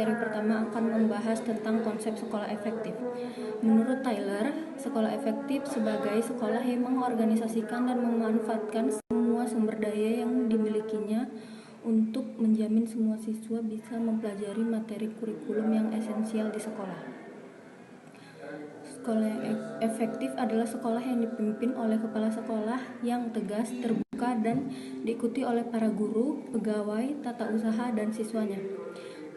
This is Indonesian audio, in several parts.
materi pertama akan membahas tentang konsep sekolah efektif. Menurut Tyler, sekolah efektif sebagai sekolah yang mengorganisasikan dan memanfaatkan semua sumber daya yang dimilikinya untuk menjamin semua siswa bisa mempelajari materi kurikulum yang esensial di sekolah. Sekolah yang efektif adalah sekolah yang dipimpin oleh kepala sekolah yang tegas, terbuka, dan diikuti oleh para guru, pegawai, tata usaha, dan siswanya.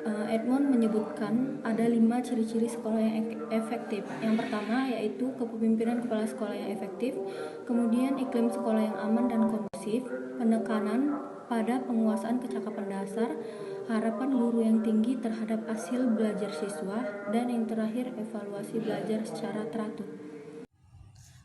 Edmond menyebutkan ada 5 ciri-ciri sekolah yang efektif. Yang pertama yaitu kepemimpinan kepala sekolah yang efektif, kemudian iklim sekolah yang aman dan kondusif, penekanan pada penguasaan kecakapan dasar, harapan guru yang tinggi terhadap hasil belajar siswa, dan yang terakhir evaluasi belajar secara teratur.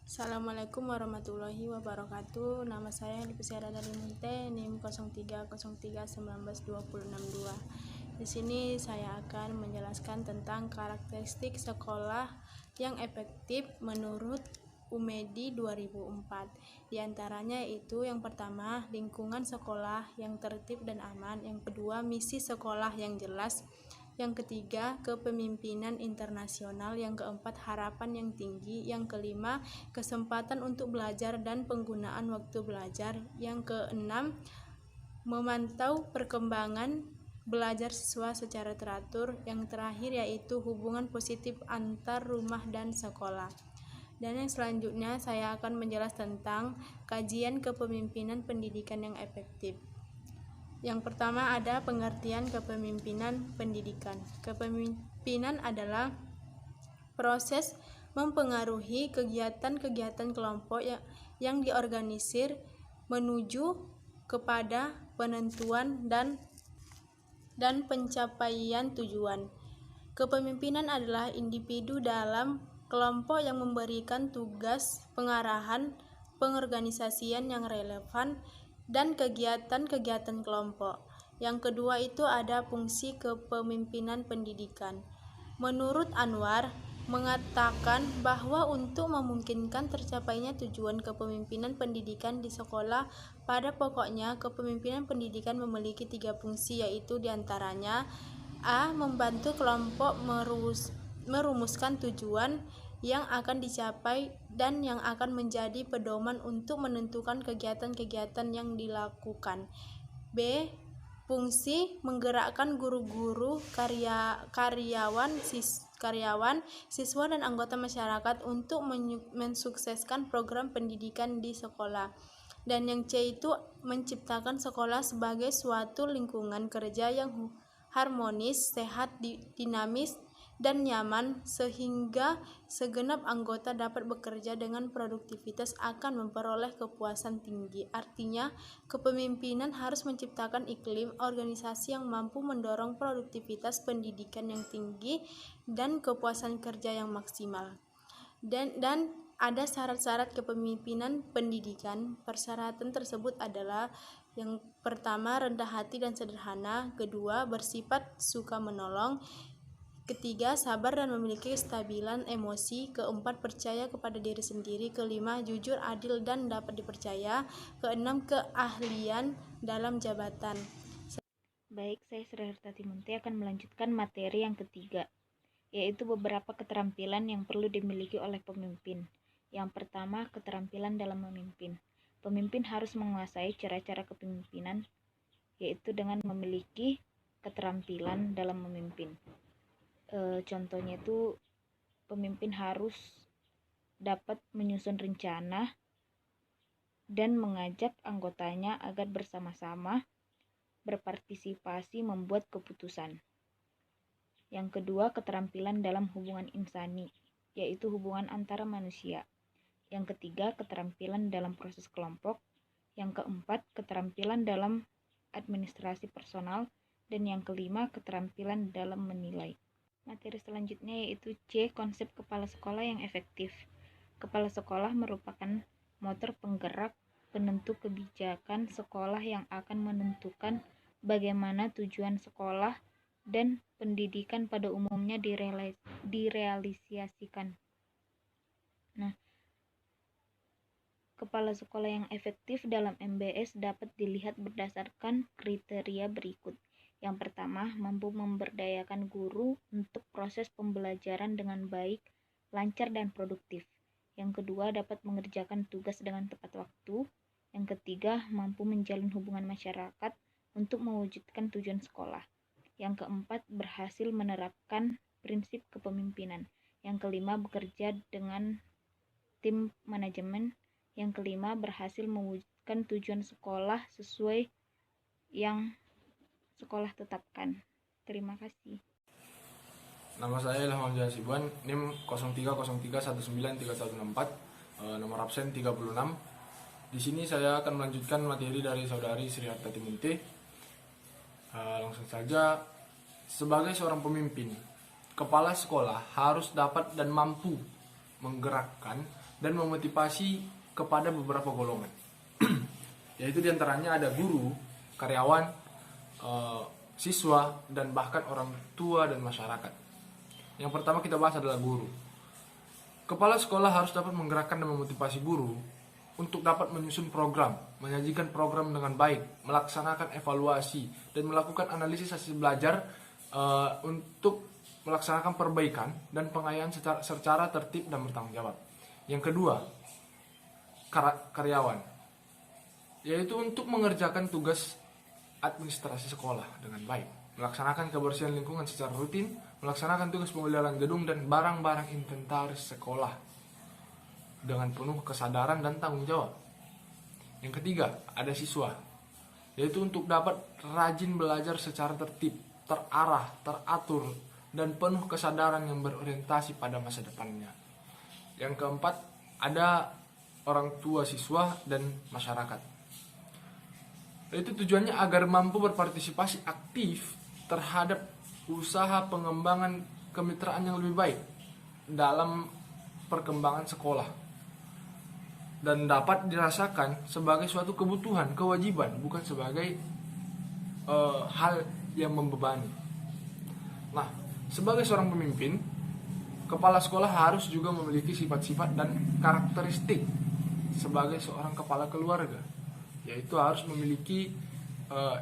Assalamualaikum warahmatullahi wabarakatuh. Nama saya Lipsia Radali Munte, NIM 0303192062. Di sini saya akan menjelaskan tentang karakteristik sekolah yang efektif menurut UMEDI 2004. Di antaranya itu yang pertama, lingkungan sekolah yang tertib dan aman. Yang kedua, misi sekolah yang jelas. Yang ketiga, kepemimpinan internasional. Yang keempat, harapan yang tinggi. Yang kelima, kesempatan untuk belajar dan penggunaan waktu belajar. Yang keenam, memantau perkembangan belajar siswa secara teratur. Yang terakhir yaitu hubungan positif antar rumah dan sekolah. Dan yang selanjutnya saya akan menjelaskan tentang kajian kepemimpinan pendidikan yang efektif. Yang pertama ada pengertian kepemimpinan pendidikan. Kepemimpinan adalah proses mempengaruhi kegiatan-kegiatan kelompok yang diorganisir menuju kepada penentuan dan pencapaian tujuan. Kepemimpinan adalah individu dalam kelompok yang memberikan tugas, pengarahan, pengorganisasian yang relevan, dan kegiatan-kegiatan kelompok. Yang kedua itu ada fungsi kepemimpinan pendidikan. Menurut Anwar, mengatakan bahwa untuk memungkinkan tercapainya tujuan kepemimpinan pendidikan di sekolah, pada pokoknya kepemimpinan pendidikan memiliki 3 fungsi, yaitu diantaranya A. Membantu kelompok merumuskan tujuan yang akan dicapai dan yang akan menjadi pedoman untuk menentukan kegiatan-kegiatan yang dilakukan. B. Fungsi menggerakkan guru-guru, karyawan, siswa dan anggota masyarakat untuk mensukseskan program pendidikan di sekolah. Dan yang C itu menciptakan sekolah sebagai suatu lingkungan kerja yang harmonis, sehat, dinamis, dan nyaman sehingga segenap anggota dapat bekerja dengan produktivitas akan memperoleh kepuasan tinggi. Artinya, kepemimpinan harus menciptakan iklim organisasi yang mampu mendorong produktivitas pendidikan yang tinggi dan kepuasan kerja yang maksimal. Dan ada syarat-syarat kepemimpinan pendidikan. Persyaratan tersebut adalah yang pertama, rendah hati dan sederhana. Kedua, bersifat suka menolong. Ketiga, sabar dan memiliki kestabilan emosi. Keempat, percaya kepada diri sendiri. Kelima, jujur, adil, dan dapat dipercaya. Keenam, keahlian dalam jabatan. Baik, saya Sri Munte akan melanjutkan materi yang ketiga, yaitu beberapa keterampilan yang perlu dimiliki oleh pemimpin. Yang pertama, keterampilan dalam memimpin. Pemimpin harus menguasai cara-cara kepemimpinan, yaitu dengan memiliki keterampilan dalam memimpin. Contohnya itu, pemimpin harus dapat menyusun rencana dan mengajak anggotanya agar bersama-sama berpartisipasi membuat keputusan. Yang kedua, keterampilan dalam hubungan insani, yaitu hubungan antara manusia. Yang ketiga, keterampilan dalam proses kelompok. Yang keempat, keterampilan dalam administrasi personal. Dan yang kelima, keterampilan dalam menilai. Materi selanjutnya yaitu C. Konsep kepala sekolah yang efektif. Kepala sekolah merupakan motor penggerak penentu kebijakan sekolah yang akan menentukan bagaimana tujuan sekolah dan pendidikan pada umumnya direalisasikan. Nah, kepala sekolah yang efektif dalam MBS dapat dilihat berdasarkan kriteria berikut, Yang pertama, mampu memberdayakan guru untuk proses pembelajaran dengan baik, lancar, dan produktif. Yang kedua, dapat mengerjakan tugas dengan tepat waktu. Yang ketiga, mampu menjalin hubungan masyarakat untuk mewujudkan tujuan sekolah. Yang keempat, berhasil menerapkan prinsip kepemimpinan. Yang kelima, bekerja dengan tim manajemen. Yang kelima, berhasil mewujudkan tujuan sekolah sesuai yang sekolah tetapkan. Terima kasih. Nama saya Ilham Hamzah Hasibuan, NIM 0303193164, nomor absen 36. Di sini saya akan melanjutkan materi dari saudari Sri Hartati Munte. Langsung saja, sebagai seorang pemimpin, kepala sekolah harus dapat dan mampu menggerakkan dan memotivasi kepada beberapa golongan. Yaitu diantaranya ada guru, karyawan, siswa, dan bahkan orang tua dan masyarakat. Yang pertama kita bahas adalah guru. Kepala sekolah harus dapat menggerakkan dan memotivasi guru untuk dapat menyusun program, menyajikan program dengan baik, melaksanakan evaluasi, dan melakukan analisis hasil belajar untuk melaksanakan perbaikan dan pengayaan secara tertib dan bertanggung jawab. Yang kedua, karyawan, yaitu untuk mengerjakan tugas administrasi sekolah dengan baik, melaksanakan kebersihan lingkungan secara rutin, melaksanakan tugas pemeliharaan gedung dan barang-barang inventaris sekolah dengan penuh kesadaran dan tanggung jawab. Yang ketiga, ada siswa, yaitu untuk dapat rajin belajar secara tertib, terarah, teratur, dan penuh kesadaran yang berorientasi pada masa depannya. Yang keempat, ada orang tua siswa dan masyarakat. Itu tujuannya agar mampu berpartisipasi aktif terhadap usaha pengembangan kemitraan yang lebih baik dalam perkembangan sekolah dan dapat dirasakan sebagai suatu kebutuhan, kewajiban, bukan sebagai hal yang membebani. Nah, sebagai seorang pemimpin, kepala sekolah harus juga memiliki sifat-sifat dan karakteristik sebagai seorang kepala keluarga, yaitu harus memiliki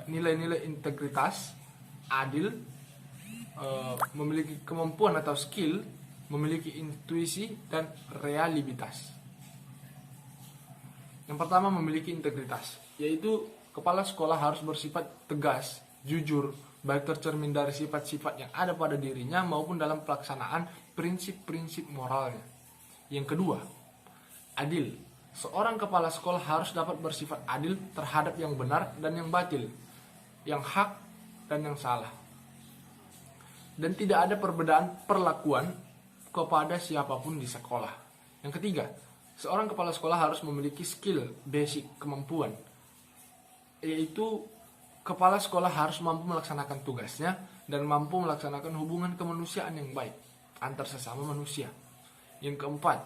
nilai-nilai integritas, adil, memiliki kemampuan atau skill, memiliki intuisi dan reliabilitas. Yang pertama, memiliki integritas, yaitu kepala sekolah harus bersifat tegas, jujur, baik tercermin dari sifat-sifat yang ada pada dirinya maupun dalam pelaksanaan prinsip-prinsip moralnya. Yang kedua, adil. Seorang kepala sekolah harus dapat bersifat adil terhadap yang benar dan yang batil, yang hak dan yang salah. Dan tidak ada perbedaan perlakuan kepada siapapun di sekolah. Yang ketiga, seorang kepala sekolah harus memiliki skill, basic, kemampuan. Yaitu kepala sekolah harus mampu melaksanakan tugasnya dan mampu melaksanakan hubungan kemanusiaan yang baik antar sesama manusia. Yang keempat,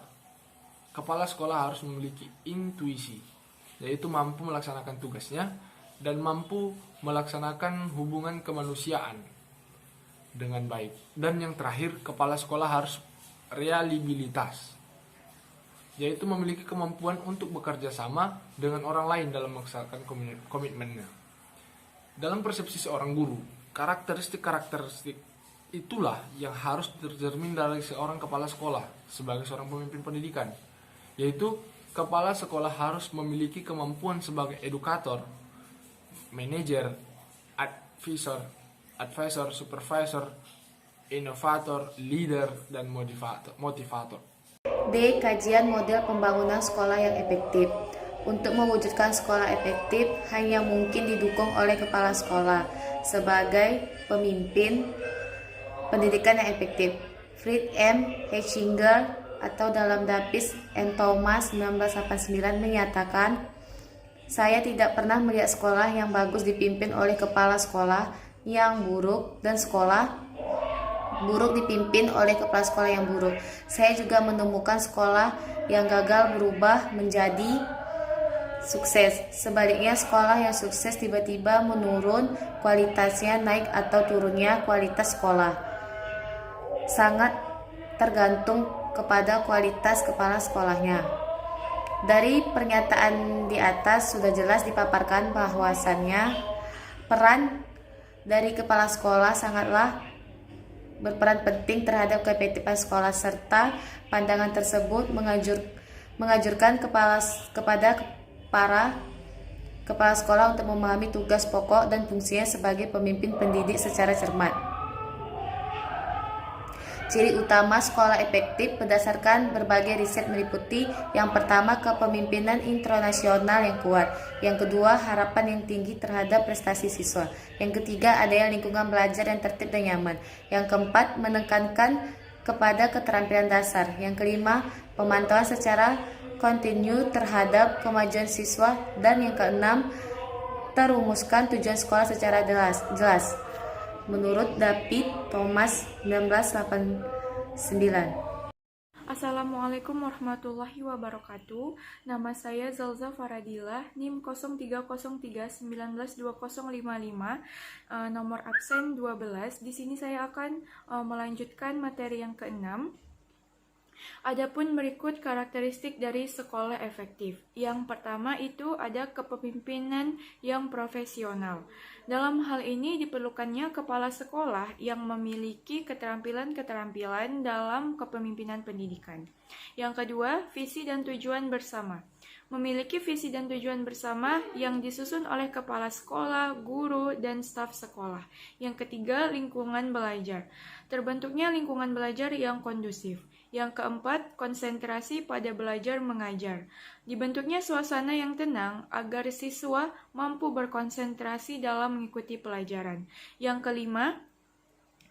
kepala sekolah harus memiliki intuisi, yaitu mampu melaksanakan tugasnya dan mampu melaksanakan hubungan kemanusiaan dengan baik. Dan yang terakhir, kepala sekolah harus reliabilitas, yaitu memiliki kemampuan untuk bekerja sama dengan orang lain dalam melaksanakan komitmennya. Dalam persepsi seorang guru, karakteristik itulah yang harus tercermin dari seorang kepala sekolah sebagai seorang pemimpin pendidikan, yaitu kepala sekolah harus memiliki kemampuan sebagai edukator, manajer, advisor, supervisor, inovator, leader, dan motivator. D. Kajian model pembangunan sekolah yang efektif. Untuk mewujudkan sekolah efektif hanya mungkin didukung oleh kepala sekolah sebagai pemimpin pendidikan yang efektif. Fritz M. Hechinger atau dalam Davis and Thomas 1989 menyatakan, "Saya tidak pernah melihat sekolah yang bagus dipimpin oleh kepala sekolah yang buruk dan sekolah buruk dipimpin oleh kepala sekolah yang buruk. Saya juga menemukan sekolah yang gagal berubah menjadi sukses. Sebaliknya, sekolah yang sukses tiba-tiba menurun kualitasnya, naik atau turunnya kualitas sekolah sangat tergantung kepada kualitas kepala sekolahnya." Dari pernyataan di atas sudah jelas dipaparkan bahwasannya peran dari kepala sekolah sangatlah berperan penting terhadap keefektifan sekolah, serta pandangan tersebut mengajurkan kepada para kepala sekolah untuk memahami tugas pokok dan fungsinya sebagai pemimpin pendidik secara cermat. Ciri utama sekolah efektif berdasarkan berbagai riset meliputi: yang pertama, kepemimpinan internasional yang kuat; yang kedua, harapan yang tinggi terhadap prestasi siswa; yang ketiga, adanya lingkungan belajar yang tertib dan nyaman; yang keempat, menekankan kepada keterampilan dasar; yang kelima, pemantauan secara kontinu terhadap kemajuan siswa; dan yang keenam, terumuskan tujuan sekolah secara jelas. Menurut David Thomas 1989. Assalamualaikum warahmatullahi wabarakatuh. Nama saya Zalza Faradila, NIM 0303192055, nomor absen 12. Di sini saya akan melanjutkan materi yang keenam. Adapun berikut karakteristik dari sekolah efektif. Yang pertama itu ada kepemimpinan yang profesional. Dalam hal ini diperlukannya kepala sekolah yang memiliki keterampilan-keterampilan dalam kepemimpinan pendidikan. Yang kedua, visi dan tujuan bersama. Memiliki visi dan tujuan bersama yang disusun oleh kepala sekolah, guru, dan staf sekolah. Yang ketiga, lingkungan belajar. Terbentuknya lingkungan belajar yang kondusif. Yang keempat, konsentrasi pada belajar mengajar. Dibentuknya suasana yang tenang agar siswa mampu berkonsentrasi dalam mengikuti pelajaran. Yang kelima,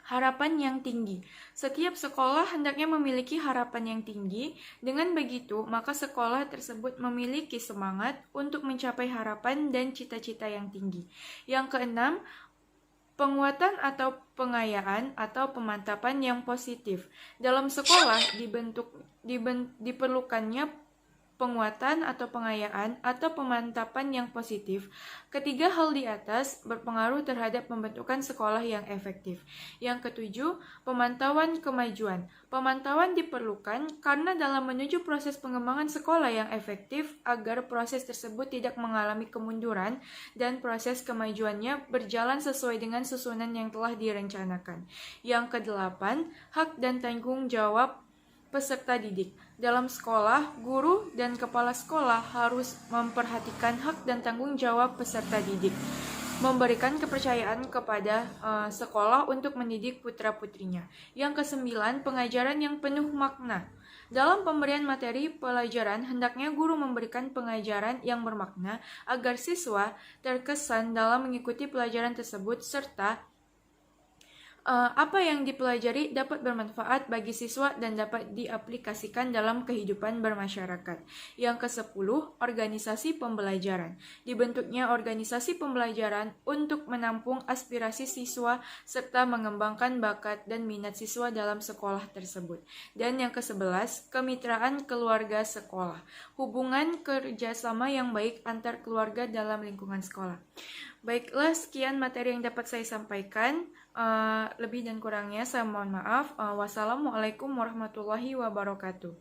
harapan yang tinggi. Setiap sekolah hendaknya memiliki harapan yang tinggi. Dengan begitu, maka sekolah tersebut memiliki semangat untuk mencapai harapan dan cita-cita yang tinggi. Yang keenam, penguatan atau pengayaan atau pemantapan yang positif. Dalam sekolah diperlukannya penguatan atau pengayaan atau pemantapan yang positif. Ketiga hal di atas berpengaruh terhadap pembentukan sekolah yang efektif. Yang ketujuh, pemantauan kemajuan. Pemantauan diperlukan karena dalam menuju proses pengembangan sekolah yang efektif agar proses tersebut tidak mengalami kemunduran dan proses kemajuannya berjalan sesuai dengan susunan yang telah direncanakan. Yang kedelapan, hak dan tanggung jawab peserta didik. Dalam sekolah, guru dan kepala sekolah harus memperhatikan hak dan tanggung jawab peserta didik, memberikan kepercayaan kepada sekolah untuk mendidik putra-putrinya. Yang kesembilan, pengajaran yang penuh makna. Dalam pemberian materi pelajaran, hendaknya guru memberikan pengajaran yang bermakna agar siswa terkesan dalam mengikuti pelajaran tersebut serta apa yang dipelajari dapat bermanfaat bagi siswa dan dapat diaplikasikan dalam kehidupan bermasyarakat. Yang ke-10, organisasi pembelajaran. Dibentuknya organisasi pembelajaran untuk menampung aspirasi siswa serta mengembangkan bakat dan minat siswa dalam sekolah tersebut. Dan yang ke-11, kemitraan keluarga sekolah. Hubungan kerjasama yang baik antar keluarga dalam lingkungan sekolah. Baiklah, sekian materi yang dapat saya sampaikan. Lebih dan kurangnya saya mohon maaf. Wassalamualaikum warahmatullahi wabarakatuh.